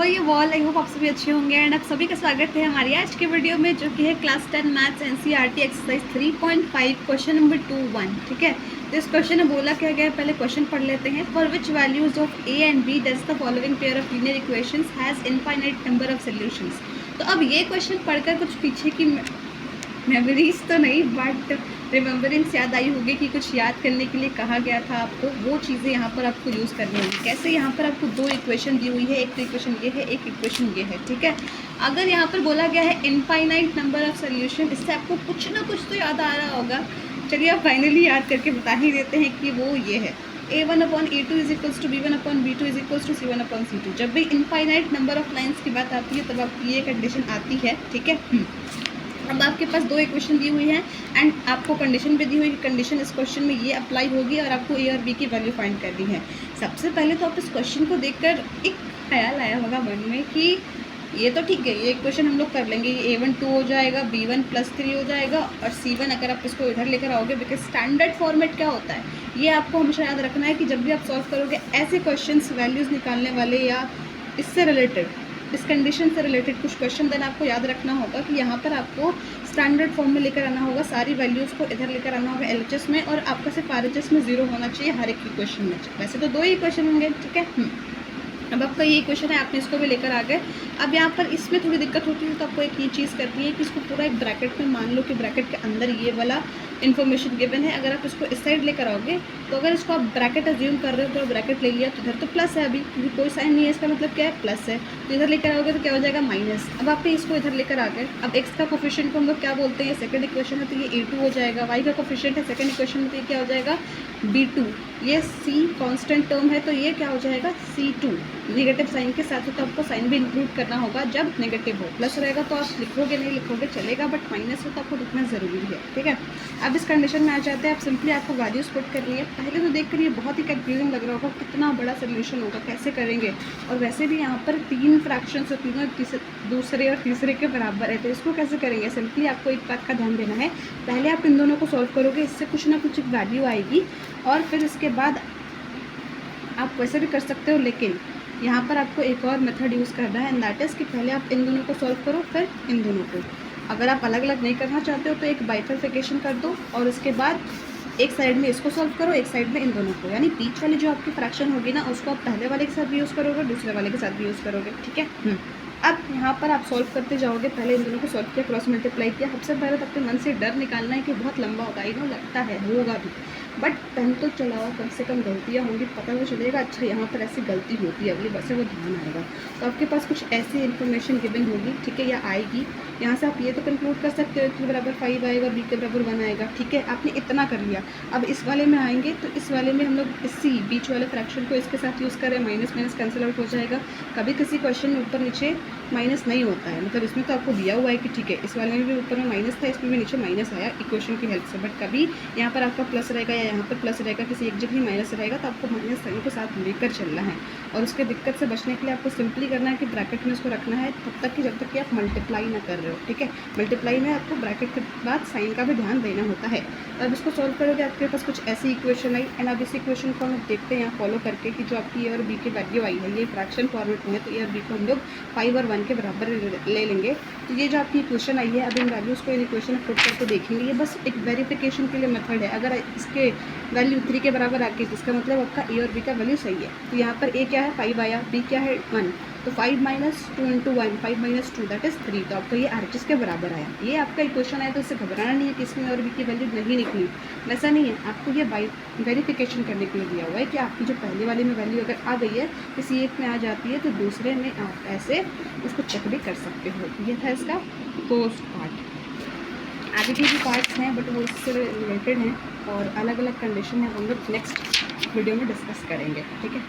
You all, I hope आप सभी अच्छे होंगे एंड आप सभी का स्वागत है हमारी आज के वीडियो में, जो कि है class 10 maths NCERT exercise 3.5 question number 2-1। ठीक है, तो इस क्वेश्चन में बोला क्या गया है, पहले क्वेश्चन पढ़ लेते हैं। For which values of a and b does the following pair of linear equations has infinite number of solutions. तो अब ये क्वेश्चन पढ़कर कुछ पीछे की मेमोरीज तो नहीं बट रिमेम्बरेंस याद आई होगी कि कुछ याद करने के लिए कहा गया था आपको, वो चीज़ें यहाँ पर आपको यूज़ करनी होगी। कैसे, यहाँ पर आपको दो इक्वेशन दी हुई है, एक तो इक्वेशन ये है, एक इक्वेशन ये है। ठीक है, अगर यहाँ पर बोला गया है इनफाइनाइट नंबर ऑफ सोल्यूशन, इससे आपको कुछ ना कुछ तो याद आ रहा होगा। चलिए आप फाइनली याद करके बता ही देते हैं कि वो ये है a1/a2 is equals to b1/b2 is equals to c1/c2। जब भी इनफाइनाइट नंबर ऑफ लाइन्स की बात आती है तब आपकी ये कंडीशन आती है। ठीक है, अब आपके पास दो इक्वेशन दी हुई है एंड आपको कंडीशन भी दी हुई है। कंडीशन इस क्वेश्चन में ये अप्लाई होगी और आपको ए और बी की वैल्यू फाइंड करनी है। सबसे पहले तो आप इस क्वेश्चन को देखकर एक ख्याल आया होगा मन में कि ये तो ठीक है, ये इक्वेशन हम लोग कर लेंगे, ये a1 2 हो जाएगा, b1 +3 हो जाएगा और c1 अगर आप इसको इधर लेकर आओगे, बिकॉज स्टैंडर्ड फॉर्मेट क्या होता है ये आपको हमेशा याद रखना है कि जब भी आप सॉल्व करोगे ऐसे क्वेश्चंस वैल्यूज़ निकालने वाले या इससे रिलेटेड, इस कंडीशन से रिलेटेड कुछ क्वेश्चन देन आपको याद रखना होगा कि यहाँ पर आपको स्टैंडर्ड फॉर्म में लेकर आना होगा, सारी वैल्यूज़ को इधर लेकर आना होगा LHS में, और आपका सिर्फ RHS में 0 होना चाहिए हर एक इक्वेशन में। वैसे तो दो ही इक्वेशन होंगे। ठीक है, अब आपका ये इक्वेशन है, आपने इसको भी लेकर आ गए। अब यहाँ पर इसमें थोड़ी दिक्कत होती है, तो आपको एक ये चीज़ करनी है कि इसको पूरा एक ब्रैकेट में मान लो कि ब्रैकेट के अंदर ये वाला इन्फॉर्मेशन गिवन है। अगर आप इसको इस साइड लेकर आओगे तो अगर इसको आप ब्रैकेट अज्यूम कर रहे हो तो ब्रैकेट ले लिया, तो इधर तो प्लस है अभी क्योंकि कोई साइन नहीं है, इसका मतलब क्या है प्लस है। तो इधर लेकर आओगे तो क्या हो जाएगा माइनस। अब आपने इसको इधर लेकर आ गए। अब एक्स का कोफिशिएंट को हम लोग क्या बोलते हैं, सेकंड इक्वेशन है तो ये a2 हो जाएगा। वाई का कोफिशिएंट है सेकंड इक्वेशन में तो ये क्या हो जाएगा b2। ये c कांस्टेंट टर्म है तो ये क्या हो जाएगा c2। नेगेटिव साइन के साथ तो आपको साइन भी इंक्लूड करना होगा जब नेगेटिव हो। प्लस रहेगा तो आप लिखोगे नहीं लिखोगे चलेगा, बट माइनस हो तो आपको लिखना ज़रूरी है। ठीक है, अब इस कंडीशन में आ जाते हैं। आप सिंपली आपको वैल्यूज पुट करनी है। पहले तो देखकर ये बहुत ही कंफ्यूजिंग लग रहा होगा, कितना बड़ा सोल्यूशन होगा, कैसे करेंगे। और वैसे भी यहाँ पर 3 फ्रैक्शन से तीनों दूसरे और तीसरे के बराबर है, तो इसको कैसे करेंगे। सिंपली आपको एक बात का ध्यान देना है, पहले आप इन दोनों को सॉल्व करोगे, इससे कुछ ना कुछ वैल्यू आएगी और फिर इसके बाद आप वैसे भी कर सकते हो, लेकिन यहाँ पर आपको एक और मेथड यूज़ करना है एंड दैट इज़ कि पहले आप इन दोनों को सॉल्व करो फिर इन दोनों को। अगर आप अलग अलग नहीं करना चाहते हो तो एक बाइफरफिकेशन कर दो और उसके बाद एक साइड में इसको सॉल्व करो, एक साइड में इन दोनों को, यानी बीच वाली जो आपकी फ्रैक्शन होगी ना उसको आप पहले वाले के साथ भी यूज़ करोगे, दूसरे वाले के साथ भी यूज़ करोगे। ठीक है, अब यहाँ पर आप सॉल्व करते जाओगे। पहले इन दोनों को सॉल्व किया, क्रॉस मल्टीप्लाई किया। सबसे पहले तो अपने मन से डर निकालना है कि बहुत लंबा होगा, इनो लगता है होगा भी, बट पेन तो चलाओ, कम से कम गलतियाँ होंगी, पता तो चलेगा अच्छा यहाँ पर ऐसी गलती होती है, अगली बार से वो ध्यान आएगा। तो आपके पास कुछ ऐसी इन्फॉर्मेशन गिवन होगी, ठीक है, या आएगी। यहाँ से आप ये तो कंक्लूड कर सकते हो कि बराबर 5 आएगा, b के बराबर 1 आएगा। ठीक है, आपने इतना कर लिया। अब इस वाले में आएंगे तो इस वाले में हम लोग इसी बीच वाले फ्रैक्शन को इसके साथ यूज़ करें, माइनस माइनस कैंसिल आउट हो जाएगा। कभी किसी क्वेश्चन में ऊपर नीचे माइनस नहीं होता है, मतलब इसमें तो आपको दिया हुआ है कि ठीक है इस वाले में भी ऊपर में माइनस था, इसमें भी नीचे माइनस आया इक्वेशन की हेल्प से, बट कभी यहाँ पर आपका प्लस रहेगा या यहाँ पर प्लस रहेगा, किसी एक जगह ही माइनस रहेगा, तो आपको माइनस साइन के साथ लेकर चलना है। और उसके दिक्कत से बचने के लिए आपको सिंपली करना है कि ब्रैकेट में उसको रखना है तब तक कि जब तक कि आप मल्टीप्लाई ना कर रहे हो। ठीक है, मल्टीप्लाई में आपको ब्रैकेट के बाद साइन का भी ध्यान देना होता है। अब इसको सॉल्व करोगे, आपके पास कुछ ऐसी इक्वेशन आई एंड अब इस इक्वेशन को हम देखते हैं यहाँ फॉलो करके कि जो आपकी ए और बी की वैल्यू आई है, ये फ्रैक्शन फॉर्मेट में है, तो ए और बी को हम लोग 5 और 1 के बराबर ले लेंगे। तो ये जो आपकी इक्वेशन आई है, अब इन वैल्यूज़ को इन इक्वेशन में पुट करके देखेंगे। ये बस एक वेरिफिकेशन के लिए मेथड है। अगर इसके वैल्यू 3 के बराबर आ गई तो इसका मतलब आपका ए और बी का वैल्यू सही है। तो यहाँ पर ए क्या है 5 आया, बी क्या है 1, तो 5 - 2 × 1, 5 - 2 दैट इज़ 3, तो आपका ये RHS के बराबर आया। ये आपका इक्वेशन आया, तो इससे घबराना नहीं है कि इसमें और बी की वैल्यू नहीं निकली, वैसा नहीं है। आपको ये वेरिफिकेशन करने के लिए दिया हुआ है कि आपकी जो पहले वाले में वैल्यू अगर आ गई है, किसी एक में आ जाती है, तो दूसरे में आप ऐसे उसको चेक भी कर सकते हो। ये था इसका फर्स्ट पार्ट। आगे के भी पार्ट्स हैं बट वो इससे रिलेटेड हैं और अलग अलग कंडीशन है, हम लोग नेक्स्ट वीडियो में डिस्कस करेंगे। ठीक है।